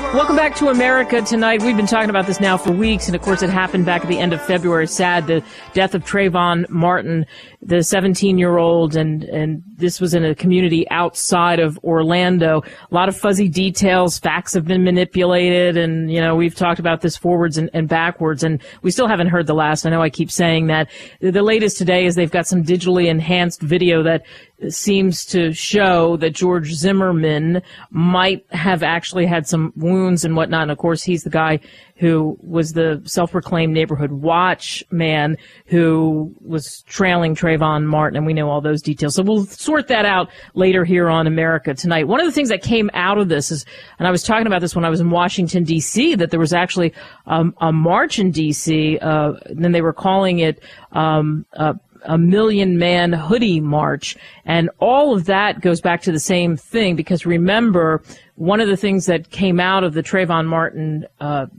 Welcome back to America Tonight. We've been talking about this now for weeks, and of course it happened back at the end of February. Sad, the death of Trayvon Martin, the 17-year-old, and this was in a community outside of Orlando. A lot of fuzzy details, facts have been manipulated, and, you know, we've talked about this forwards and backwards, and we still haven't heard the last. I know I keep saying that. The latest today is they've got some digitally enhanced video that seems to show that George Zimmerman might have actually had some wounds and whatnot. And of course, he's the guy who was the self-proclaimed neighborhood watch man who was trailing Trayvon Martin, and we know all those details. So we'll sort that out later here on America Tonight. One of the things that came out of this is, and I was talking about this when I was in Washington, D.C., that there was actually a march in D.C., then they were calling it a million-man hoodie march. And all of that goes back to the same thing, because remember, one of the things that came out of the Trayvon Martin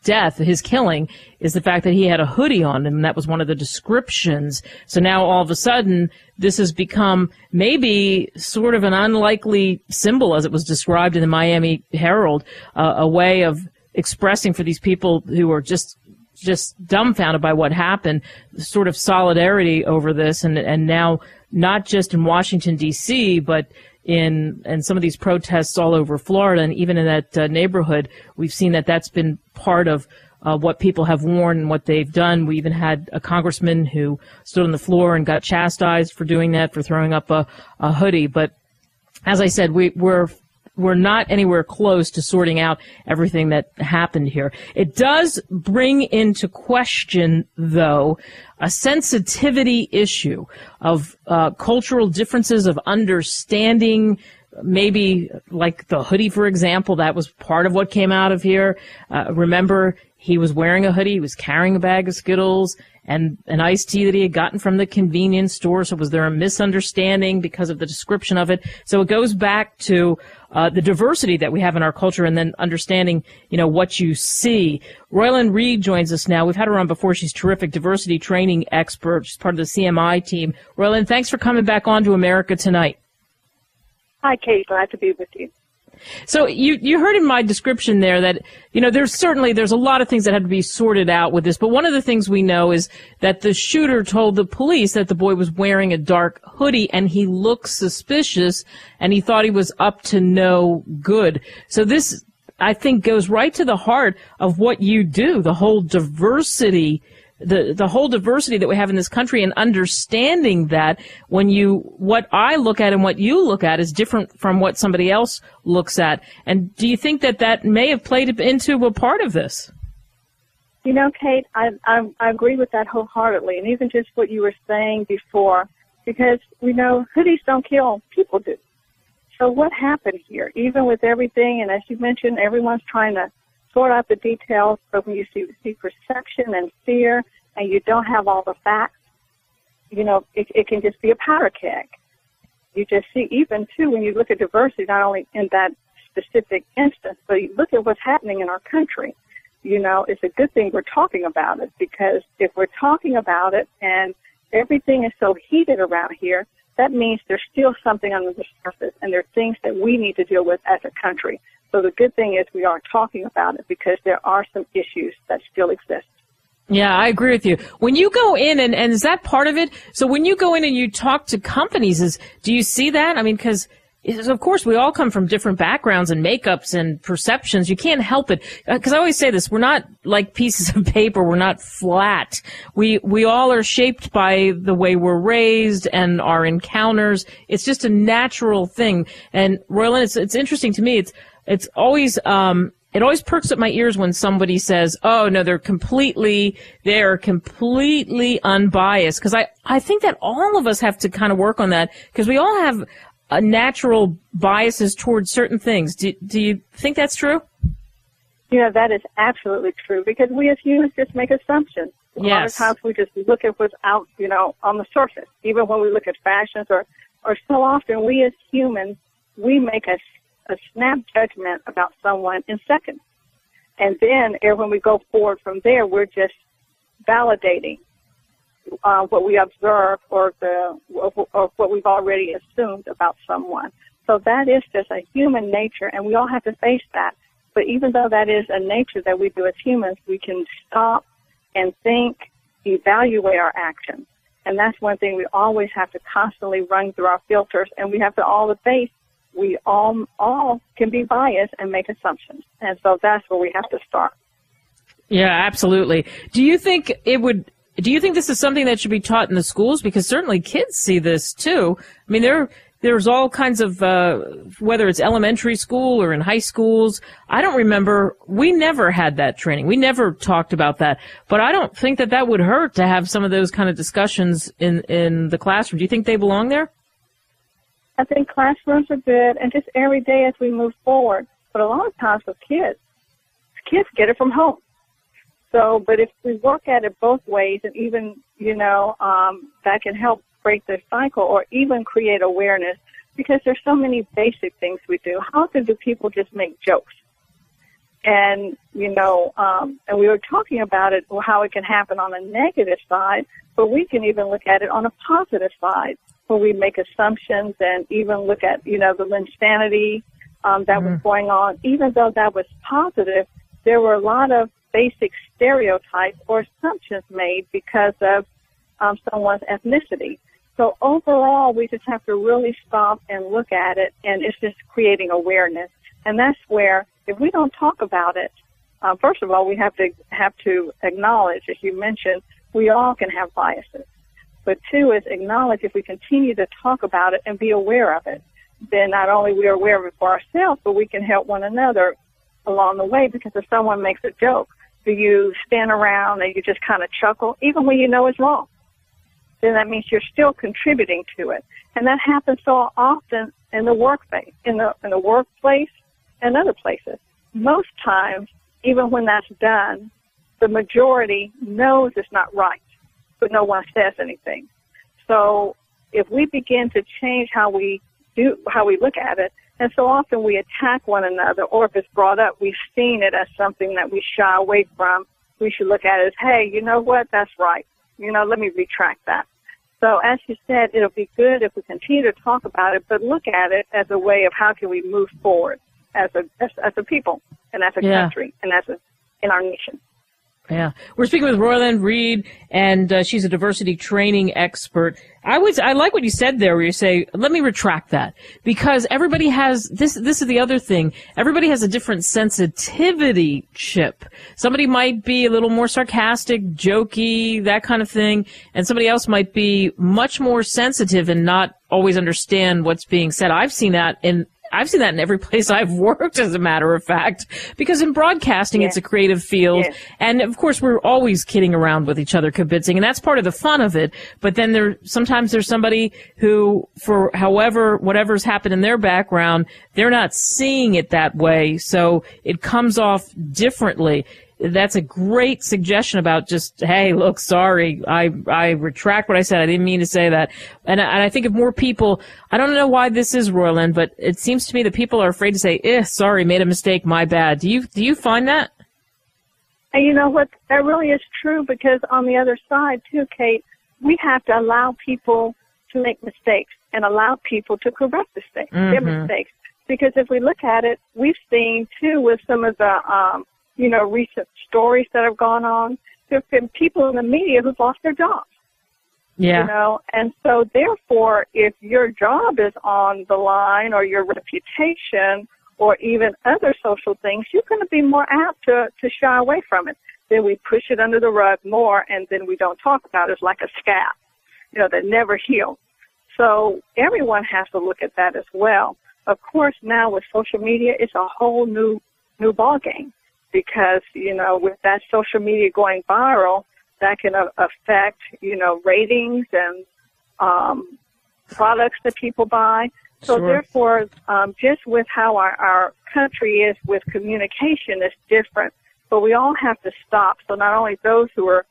death, his killing, is the fact that he had a hoodie on, and that was one of the descriptions. So now all of a sudden, this has become maybe sort of an unlikely symbol, as it was described in the Miami Herald, a way of expressing for these people who are just dumbfounded by what happened, sort of solidarity over this, and now not just in Washington, D.C., but in some of these protests all over Florida, and even in that neighborhood, we've seen that that's been part of what people have worn and what they've done. We even had a congressman who stood on the floor and got chastised for doing that, for throwing up a hoodie. But as I said, we're not anywhere close to sorting out everything that happened here. It does bring into question, though, a sensitivity issue of cultural differences, of understanding, maybe like the hoodie, for example. That was part of what came out of here. Remember, he was wearing a hoodie, he was carrying a bag of Skittles and an iced tea that he had gotten from the convenience store. So was there a misunderstanding because of the description of it? So it goes back to the diversity that we have in our culture, and then understanding, you know, what you see. Royland Reed joins us now. We've had her on before. She's terrific diversity training expert. She's part of the CMI team. Royland, thanks for coming back on to America Tonight. Hi, Kate. Glad to be with you. So you heard in my description there that, you know, there's a lot of things that have to be sorted out with this. But one of the things we know is that the shooter told the police that the boy was wearing a dark hoodie and he looked suspicious and he thought he was up to no good. So this, I think, goes right to the heart of what you do, the whole diversity the whole diversity that we have in this country, and understanding that what I look at and what you look at is different from what somebody else looks at. And do you think that may have played into a part of this? You know, Kate, I agree with that wholeheartedly, and even just what you were saying before, because we know hoodies don't kill, people do. So what happened here, even with everything, and as you mentioned, everyone's trying to sort out the details, but when you see perception and fear and you don't have all the facts, you know, it can just be a powder keg. You just see, even too, when you look at diversity, not only in that specific instance, but you look at what's happening in our country. You know, it's a good thing we're talking about it, because if we're talking about it and everything is so heated around here, that means there's still something under the surface, and there are things that we need to deal with as a country. So the good thing is we are talking about it, because there are some issues that still exist. Yeah, I agree with you. When you go in, and is that part of it? So when you go in and you talk to companies, do you see that? I mean, because of course we all come from different backgrounds and makeups and perceptions. You can't help it. Because I always say this, we're not like pieces of paper. We're not flat. We all are shaped by the way we're raised and our encounters. It's just a natural thing. And Royland, it's interesting to me. It always perks up my ears when somebody says, oh, no, they're completely unbiased. Because I think that all of us have to kind of work on that, because we all have a natural biases towards certain things. Do you think that's true? Yeah, that is absolutely true, because we as humans just make assumptions. A lot of times we just look at what's out, you know, on the surface. Even when we look at fashions or so often we as humans, we make a snap judgment about someone in seconds. And then when we go forward from there, we're just validating what we observe or what we've already assumed about someone. So that is just a human nature, and we all have to face that. But even though that is a nature that we do as humans, we can stop and think, evaluate our actions. And that's one thing we always have to constantly run through our filters, and we have to all face we all can be biased and make assumptions. And so that's where we have to start. Yeah, absolutely. Do you think this is something that should be taught in the schools? Because certainly kids see this too. I mean, there's all kinds of, whether it's elementary school or in high schools. I don't remember, we never had that training. We never talked about that. But I don't think that would hurt to have some of those kind of discussions in the classroom. Do you think they belong there? I think classrooms are good, and just every day as we move forward. But a lot of times with kids get it from home. So, but if we work at it both ways, and even, that can help break the cycle or even create awareness, because there's so many basic things we do. How often do people just make jokes? And, and we were talking about it, how it can happen on a negative side, but we can even look at it on a positive side, where we make assumptions and even look at, the insanity that was going on. Even though that was positive, there were a lot of basic stereotypes or assumptions made because of someone's ethnicity. So overall, we just have to really stop and look at it, and it's just creating awareness. And that's where, if we don't talk about it, first of all, we have to acknowledge, as you mentioned, we all can have biases. But two is acknowledge, if we continue to talk about it and be aware of it, then not only we are aware of it for ourselves, but we can help one another along the way. Because if someone makes a joke, do you stand around and you just kind of chuckle, even when you know it's wrong? Then that means you're still contributing to it. And that happens so often in the workplace, in the workplace and other places. Most times, even when that's done, the majority knows it's not right, but no one says anything. So if we begin to change how we look at it, and so often we attack one another, or if it's brought up, we've seen it as something that we shy away from, we should look at it as, hey, you know what, that's right. Let me retract that. So as you said, it'll be good if we continue to talk about it, but look at it as a way of how can we move forward as a people and as a country and in our nation. Yeah. We're speaking with Royland Reed, and she's a diversity training expert. I like what you said there, where you say, let me retract that, because everybody has, this is the other thing, everybody has a different sensitivity chip. Somebody might be a little more sarcastic, jokey, that kind of thing, and somebody else might be much more sensitive and not always understand what's being said. I've seen that in every place I've worked, as a matter of fact, because in broadcasting, it's a creative field. And of course, we're always kidding around with each other, kibitzing, and that's part of the fun of it. But then sometimes there's somebody who, for whatever's happened in their background, they're not seeing it that way. So it comes off differently. That's a great suggestion about just, hey, look, sorry, I retract what I said. I didn't mean to say that. And I think if more people, I don't know why this is, Royland, but it seems to me that people are afraid to say, sorry, made a mistake, my bad. Do you find that? And you know what? That really is true, because on the other side, too, Kate, we have to allow people to make mistakes and allow people to correct their mistakes. Because if we look at it, we've seen, too, with some of the recent stories that have gone on, there have been people in the media who've lost their jobs. Yeah. And so therefore, if your job is on the line, or your reputation, or even other social things, you're going to be more apt to shy away from it. Then we push it under the rug more, and then we don't talk about it. It's like a scab, that never heals. So everyone has to look at that as well. Of course, now with social media, it's a whole new ball game. Because, with that social media going viral, that can affect, ratings and products that people buy. So therefore, just with how our country is with communication is different. But we all have to stop. So not only those who are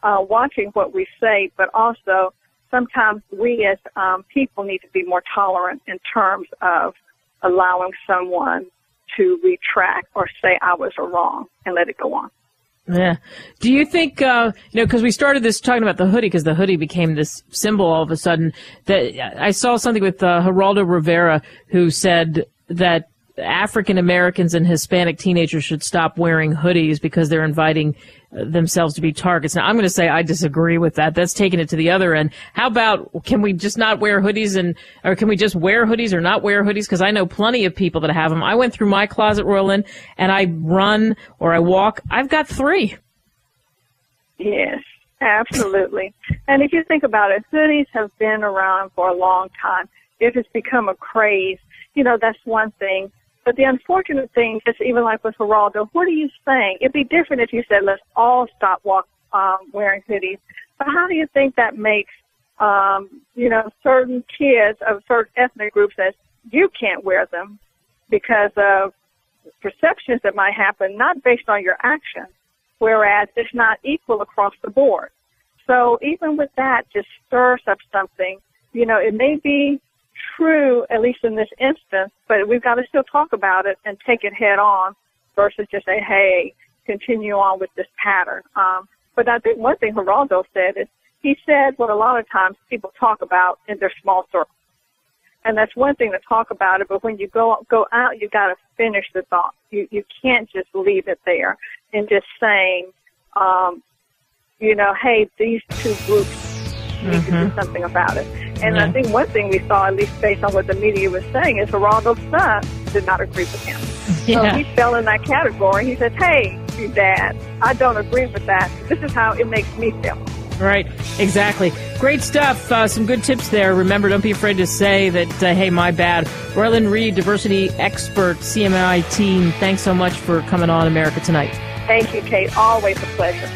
watching what we say, but also sometimes we as people need to be more tolerant in terms of allowing someone to retract or say I was wrong and let it go on. Yeah. Do you think, because we started this talking about the hoodie, because the hoodie became this symbol all of a sudden, that I saw something with Geraldo Rivera, who said that African Americans and Hispanic teenagers should stop wearing hoodies because they're inviting themselves to be targets. Now, I'm going to say I disagree with that. That's taking it to the other end. How about, can we just not wear hoodies or can we just wear hoodies or not wear hoodies? Because I know plenty of people that have them. I went through my closet, Roland, and I run or I walk. I've got 3. Yes, absolutely. And if you think about it, hoodies have been around for a long time. If it's become a craze, that's one thing. But the unfortunate thing is, even like with Geraldo, what are you saying? It'd be different if you said, let's all stop wearing hoodies. But how do you think that makes, certain kids of certain ethnic groups that you can't wear them because of perceptions that might happen, not based on your actions, whereas it's not equal across the board. So even with that, just stirs up something. It may be true, at least in this instance, but we've got to still talk about it and take it head on versus just say, hey, continue on with this pattern. But I think one thing Geraldo said is, he said what a lot of times people talk about in their small circles. And that's one thing to talk about it, but when you go out, you got to finish the thought. You can't just leave it there and just saying, hey, these two groups need to do something about it. And I think one thing we saw, at least based on what the media was saying, is Geraldo's son did not agree with him. So he fell in that category. He said, hey, Dad, I don't agree with that. This is how it makes me feel. Right, exactly. Great stuff. Some good tips there. Remember, don't be afraid to say that, hey, my bad. Roland Reed, diversity expert, CMI team, thanks so much for coming on America Tonight. Thank you, Kate. Always a pleasure.